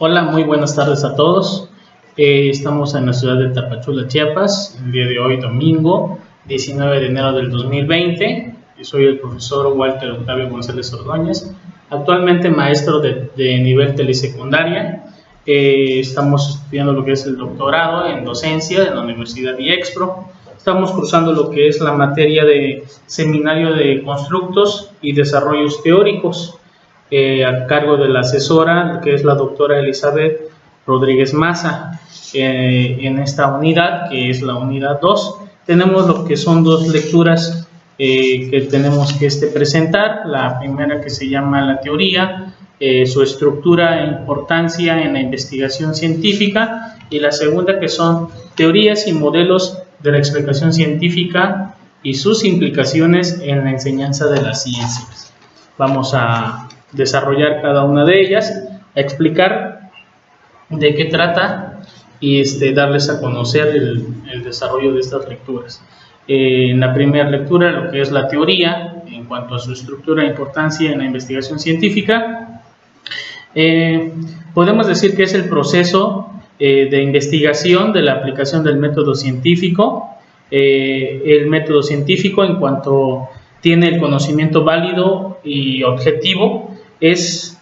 Hola, muy buenas tardes a todos. Estamos en la ciudad de Tapachula, Chiapas, el día de hoy, domingo 19 de enero del 2020. Yo soy el profesor Walter Octavio González Ordóñez, actualmente maestro de nivel telesecundaria. Estamos estudiando lo que es el doctorado en docencia en la Universidad IEXPRO. Estamos cursando lo que es la materia de seminario de constructos y desarrollos teóricos. A cargo de la asesora, que es la doctora Elizabeth Rodríguez Maza. En esta unidad, que es la unidad 2, tenemos lo que son dos lecturas que tenemos que presentar. La primera, que se llama la teoría, su estructura e importancia en la investigación científica, y la segunda, que son teorías y modelos de la explicación científica y sus implicaciones en la enseñanza de las ciencias. Vamos a desarrollar cada una de ellas, a explicar de qué trata y darles a conocer el desarrollo de estas lecturas. En la primera lectura, lo que es la teoría, en cuanto a su estructura e importancia en la investigación científica, podemos decir que es el proceso de investigación de la aplicación del método científico. El método científico, en cuanto tiene el conocimiento válido y objetivo, es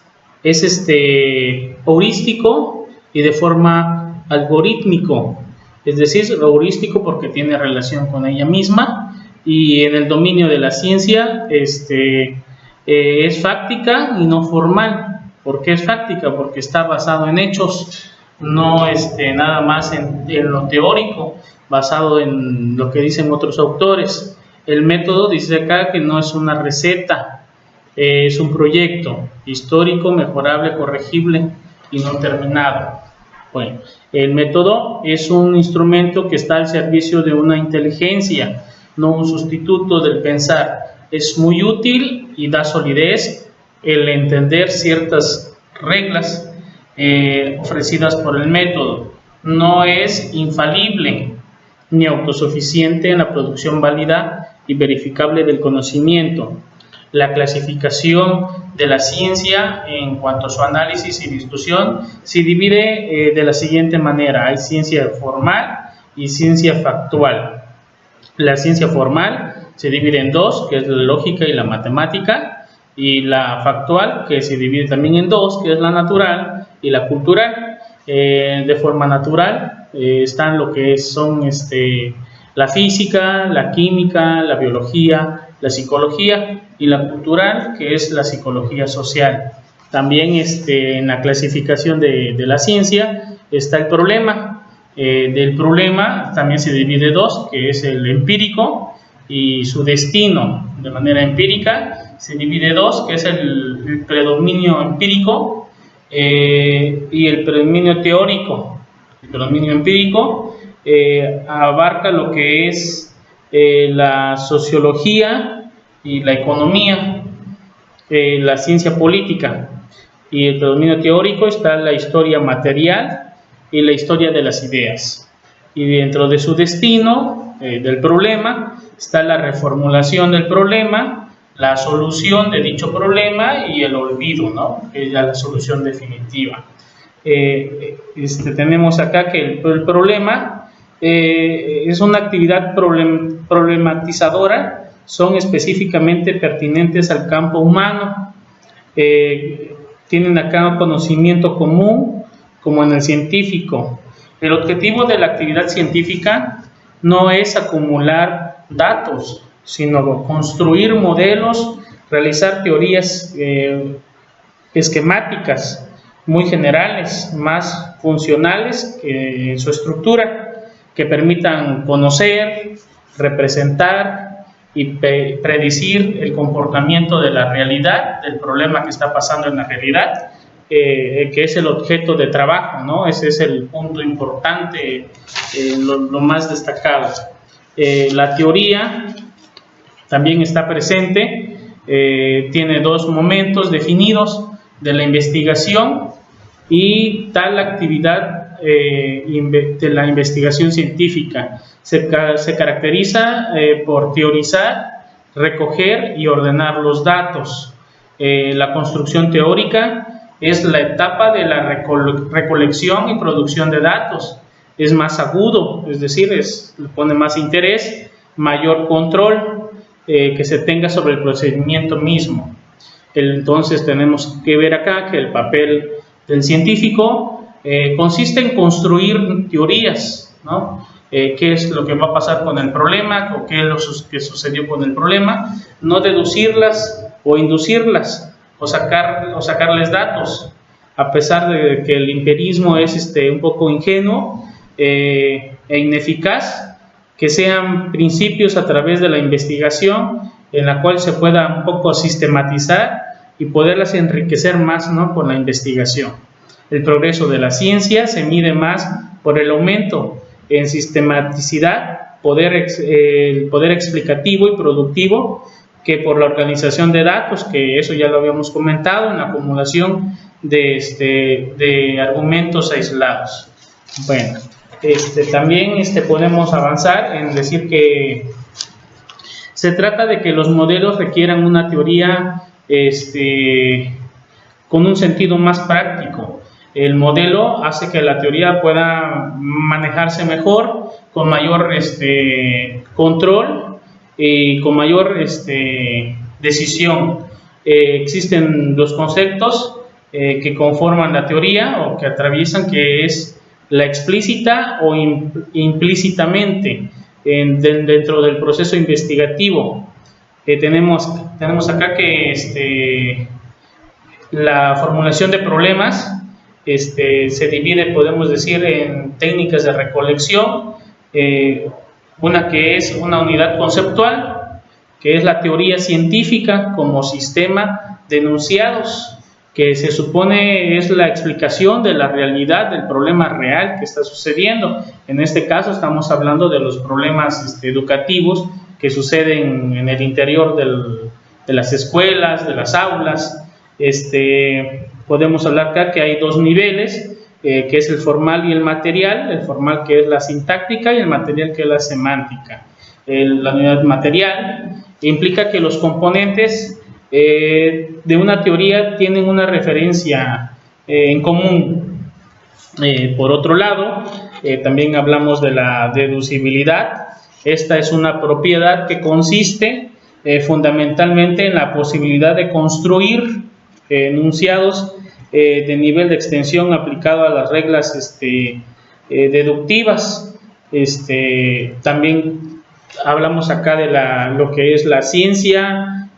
heurístico y de forma algorítmico, es decir, heurístico porque tiene relación con ella misma, y en el dominio de la ciencia es fáctica y no formal. ¿Por qué es fáctica? Porque está basado en hechos, no nada más en lo teórico, basado en lo que dicen otros autores. El método dice acá que no es una receta, es un proyecto histórico, mejorable, corregible y no terminado. Bueno, el método es un instrumento que está al servicio de una inteligencia, no un sustituto del pensar. Es muy útil y da solidez el entender ciertas reglas ofrecidas por el método. No es infalible ni autosuficiente en la producción válida y verificable del conocimiento. La clasificación de la ciencia en cuanto a su análisis y discusión se divide de la siguiente manera: hay ciencia formal y ciencia factual. La ciencia formal se divide en dos, que es la lógica y la matemática, y la factual, que se divide también en dos, que es la natural y la cultural. De forma natural están lo que son la física, la química, la biología, la psicología, y la cultural, que es la psicología social. También en la clasificación de la ciencia está el problema. Del problema también se divide dos, que es el empírico y su destino. De manera empírica se divide dos, que es el predominio empírico y el predominio teórico. El predominio empírico abarca lo que es la sociología y la economía, la ciencia política, y el predominio teórico está la historia material y la historia de las ideas. Y dentro de su destino, del problema, está la reformulación del problema, la solución de dicho problema y el olvido, ¿no? Que es ya la solución definitiva. Tenemos acá que el problema es una actividad problematizadora, son específicamente pertinentes al campo humano, tienen acá un conocimiento común como en el científico. El objetivo de la actividad científica no es acumular datos, sino construir modelos, realizar teorías esquemáticas muy generales, más funcionales en su estructura, que permitan conocer, representar y predecir el comportamiento de la realidad, del problema que está pasando en la realidad, que es el objeto de trabajo, ¿no? Ese es el punto importante, lo más destacado. La teoría también está presente, tiene dos momentos definidos de la investigación y tal actividad de la investigación científica. Se caracteriza por teorizar, recoger y ordenar los datos. La construcción teórica es la etapa de la recolección y producción de datos. Es más agudo, es decir, le pone más interés, mayor control que se tenga sobre el procedimiento mismo. Entonces tenemos que ver acá que el papel del científico consiste en construir teorías, ¿no? Qué es lo que va a pasar con el problema, o qué es lo que sucedió con el problema, no deducirlas o inducirlas o sacarles datos, a pesar de que el empirismo es un poco ingenuo e ineficaz, que sean principios a través de la investigación en la cual se pueda un poco sistematizar y poderlas enriquecer más, ¿no?, con la investigación. El progreso de la ciencia se mide más por el aumento en sistematicidad, el poder explicativo y productivo, que por la organización de datos, que eso ya lo habíamos comentado, en la acumulación de argumentos aislados. Bueno, también podemos avanzar en decir que se trata de que los modelos requieran una teoría con un sentido más práctico. El modelo hace que la teoría pueda manejarse mejor, con mayor control y con mayor decisión. Existen dos conceptos que conforman la teoría o que atraviesan, que es la explícita o implícitamente dentro del proceso investigativo. Tenemos acá que la formulación de problemas se divide, podemos decir, en técnicas de recolección, una que es una unidad conceptual, que es la teoría científica como sistema de enunciados, que se supone es la explicación de la realidad del problema real que está sucediendo. En este caso estamos hablando de los problemas educativos que suceden en el interior de las escuelas, de las aulas. Podemos hablar acá que hay dos niveles, que es el formal y el material. El formal, que es la sintáctica, y el material, que es la semántica. La unidad material implica que los componentes de una teoría tienen una referencia en común. Por otro lado, también hablamos de la deducibilidad. Esta es una propiedad que consiste fundamentalmente en la posibilidad de construir enunciados de nivel de extensión aplicado a las reglas deductivas. También hablamos acá de lo que es la ciencia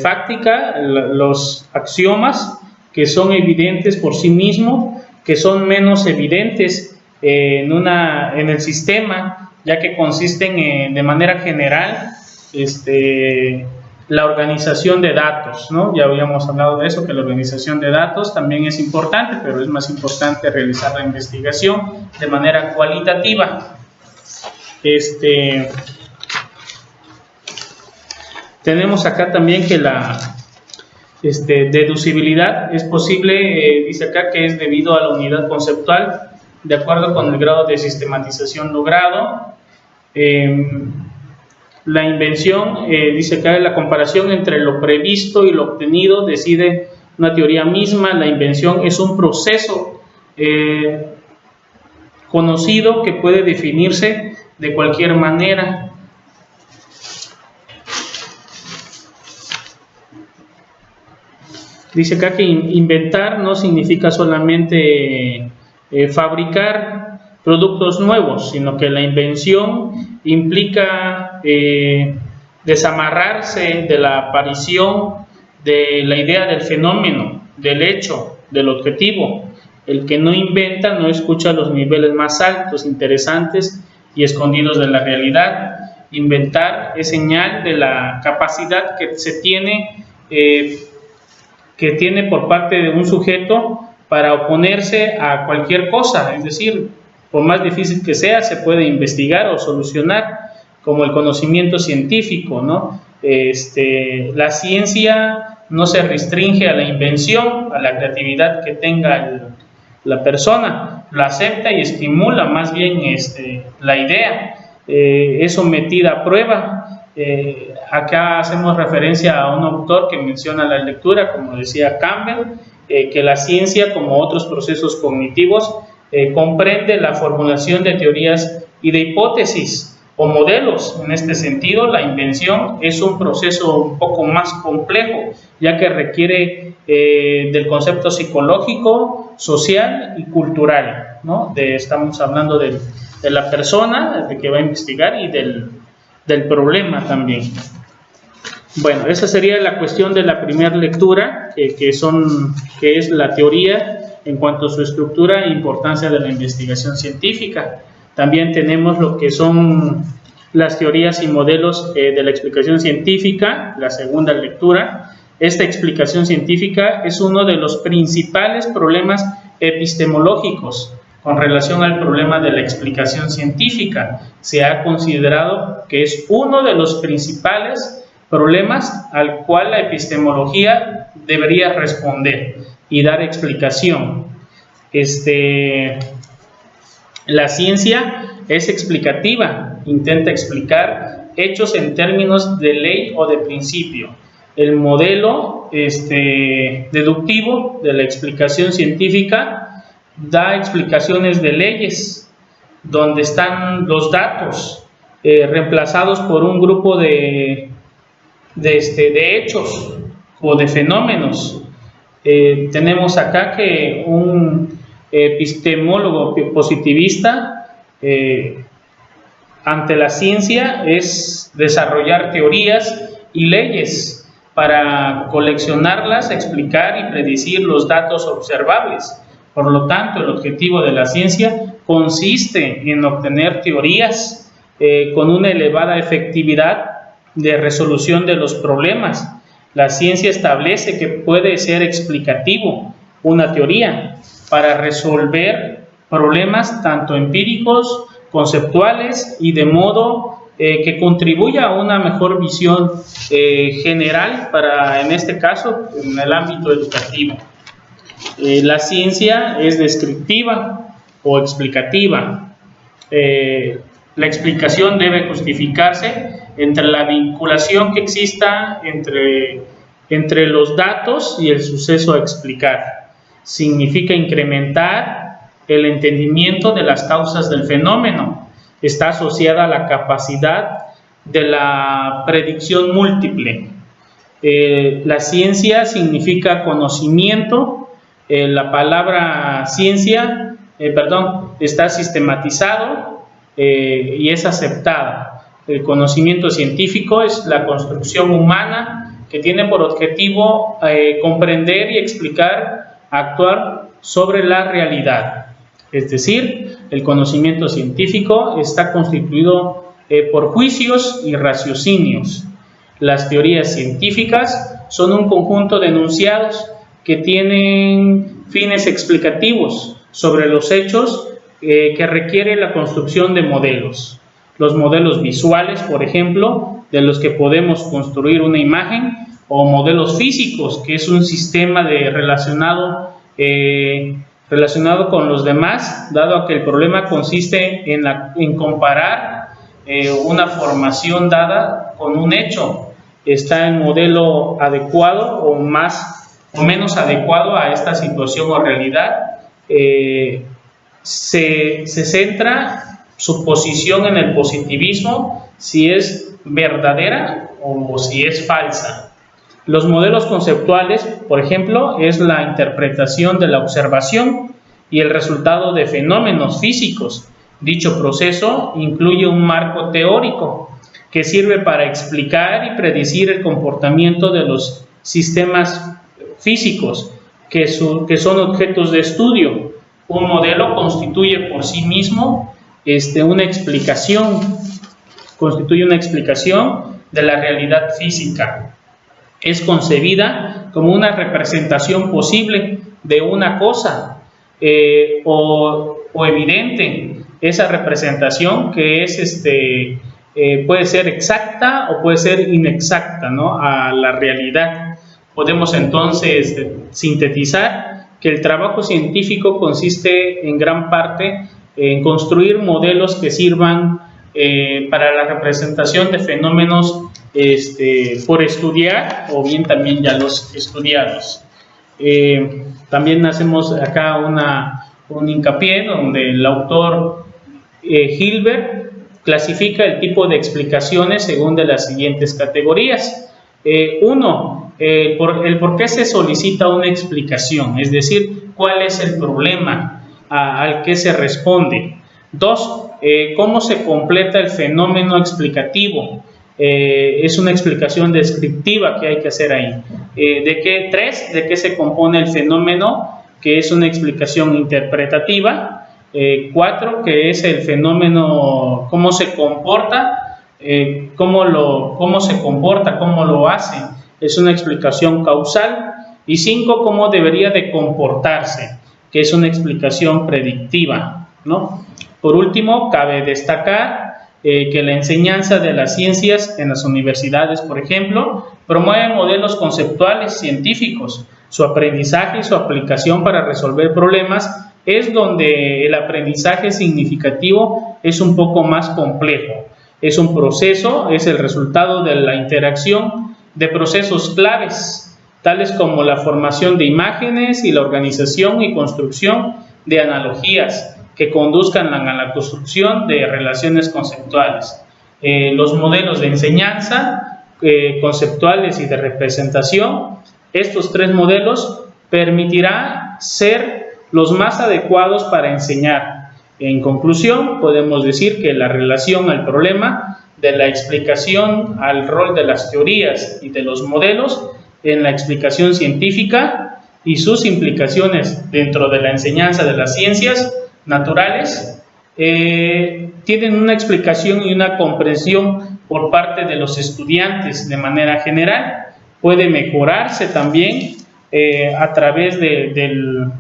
fáctica, los axiomas que son evidentes por sí mismos, que son menos evidentes en el sistema, ya que consisten de manera general la organización de datos, ¿no? Ya habíamos hablado de eso, que la organización de datos también es importante, pero es más importante realizar la investigación de manera cualitativa. Tenemos acá también que la deducibilidad es posible, dice acá, que es debido a la unidad conceptual, de acuerdo con el grado de sistematización logrado. La invención, dice acá, la comparación entre lo previsto y lo obtenido decide una teoría misma. La invención es un proceso conocido que puede definirse de cualquier manera. Dice acá que inventar no significa solamente fabricar productos nuevos, sino que la invención implica desamarrarse de la aparición de la idea del fenómeno, del hecho, del objetivo. El que no inventa no escucha los niveles más altos, interesantes y escondidos de la realidad. Inventar es señal de la capacidad que se tiene por parte de un sujeto para oponerse a cualquier cosa, es decir, por más difícil que sea, se puede investigar o solucionar, como el conocimiento científico, ¿no? La ciencia no se restringe a la invención, a la creatividad que tenga la persona, la acepta y estimula más bien la idea, es sometida a prueba. Acá hacemos referencia a un autor que menciona la lectura, como decía Campbell, que la ciencia, como otros procesos cognitivos, comprende la formulación de teorías y de hipótesis o modelos. En este sentido, la invención es un proceso un poco más complejo, ya que requiere del concepto psicológico, social y cultural, ¿no? Estamos hablando de la persona de que va a investigar y del problema también. Bueno, esa sería la cuestión de la primera lectura, que es la teoría en cuanto a su estructura e importancia de la investigación científica. También tenemos lo que son las teorías y modelos de la explicación científica, la segunda lectura. Esta explicación científica es uno de los principales problemas epistemológicos con relación al problema de la explicación científica. Se ha considerado que es uno de los principales problemas al cual la epistemología debería responder y dar explicación. La ciencia es explicativa, intenta explicar hechos en términos de ley o de principio. El modelo deductivo de la explicación científica da explicaciones de leyes, donde están los datos reemplazados por un grupo de hechos o de fenómenos. Tenemos acá que un epistemólogo positivista ante la ciencia es desarrollar teorías y leyes para coleccionarlas, explicar y predecir los datos observables. Por lo tanto, el objetivo de la ciencia consiste en obtener teorías con una elevada efectividad de resolución de los problemas. La ciencia establece que puede ser explicativo una teoría para resolver problemas tanto empíricos, conceptuales y de modo que contribuya a una mejor visión general para, en este caso, en el ámbito educativo. La ciencia es descriptiva o explicativa. La explicación debe justificarse entre la vinculación que exista entre los datos y el suceso a explicar. Significa incrementar el entendimiento de las causas del fenómeno. Está asociada a la capacidad de la predicción múltiple. La ciencia significa conocimiento. La palabra ciencia, está sistematizado y es aceptada. El conocimiento científico es la construcción humana que tiene por objetivo comprender y explicar, actuar sobre la realidad. Es decir, el conocimiento científico está constituido por juicios y raciocinios. Las teorías científicas son un conjunto de enunciados que tienen fines explicativos sobre los hechos que requiere la construcción de modelos. Los modelos visuales, por ejemplo, de los que podemos construir una imagen, o modelos físicos, que es un sistema relacionado con los demás, dado que el problema consiste en comparar una formación dada con un hecho. ¿Está el modelo adecuado o menos adecuado a esta situación o realidad? Se centra su posición en el positivismo, si es verdadera o si es falsa. Los modelos conceptuales, por ejemplo, es la interpretación de la observación y el resultado de fenómenos físicos. Dicho proceso incluye un marco teórico que sirve para explicar y predecir el comportamiento de los sistemas físicos que son objetos de estudio. Un modelo constituye por sí mismo una explicación de la realidad física. Es concebida como una representación posible de una cosa o evidente. Esa representación que es puede ser exacta o puede ser inexacta, ¿no?, a la realidad. Podemos entonces sintetizar que el trabajo científico consiste en gran parte en construir modelos que sirvan para la representación de fenómenos por estudiar o bien también ya los estudiados. También hacemos acá un hincapié donde el autor Hilbert clasifica el tipo de explicaciones según de las siguientes categorías. Uno, el por qué se solicita una explicación, es decir, cuál es el problema al que se responde. Dos, cómo se completa el fenómeno explicativo. Es una explicación descriptiva que hay que hacer ahí. Tres, de qué se compone el fenómeno, que es una explicación interpretativa. Cuatro, que es el fenómeno, cómo se comporta, cómo se comporta, cómo lo hace, es una explicación causal. Y cinco, cómo debería de comportarse, que es una explicación predictiva, ¿no? Por último, cabe destacar que la enseñanza de las ciencias en las universidades, por ejemplo, promueve modelos conceptuales científicos. Su aprendizaje y su aplicación para resolver problemas es donde el aprendizaje significativo es un poco más complejo. Es un proceso, es el resultado de la interacción de procesos claves, tales como la formación de imágenes y la organización y construcción de analogías que conduzcan a la construcción de relaciones conceptuales. Los modelos de enseñanza, conceptuales y de representación, estos tres modelos permitirán ser los más adecuados para enseñar. En conclusión, podemos decir que la relación al problema, de la explicación al rol de las teorías y de los modelos en la explicación científica y sus implicaciones dentro de la enseñanza de las ciencias naturales, tienen una explicación y una comprensión por parte de los estudiantes de manera general. Puede mejorarse también a través del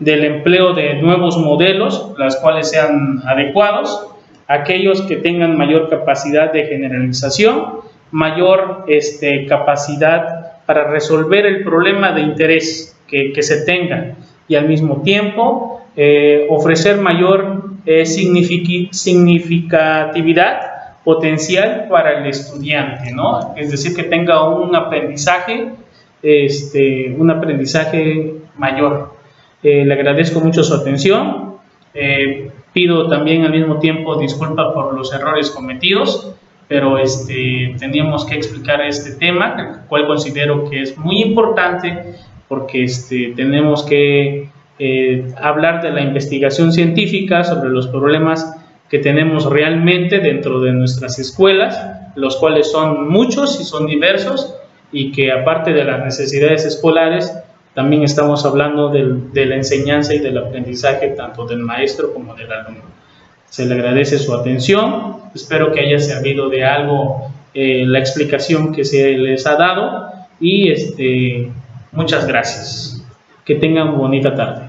empleo de nuevos modelos, los cuales sean adecuados, aquellos que tengan mayor capacidad de generalización, mayor capacidad para resolver el problema de interés que se tenga, y al mismo tiempo ofrecer mayor significatividad potencial para el estudiante, ¿no? Es decir, que tenga un aprendizaje mayor. Le agradezco mucho su atención. Pido también al mismo tiempo disculpas por los errores cometidos, pero teníamos que explicar este tema, el cual considero que es muy importante, porque tenemos que hablar de la investigación científica sobre los problemas que tenemos realmente dentro de nuestras escuelas, los cuales son muchos y son diversos, y que aparte de las necesidades escolares, también estamos hablando de la enseñanza y del aprendizaje tanto del maestro como del alumno. Se le agradece su atención, espero que haya servido de algo la explicación que se les ha dado, y muchas gracias. Que tengan bonita tarde.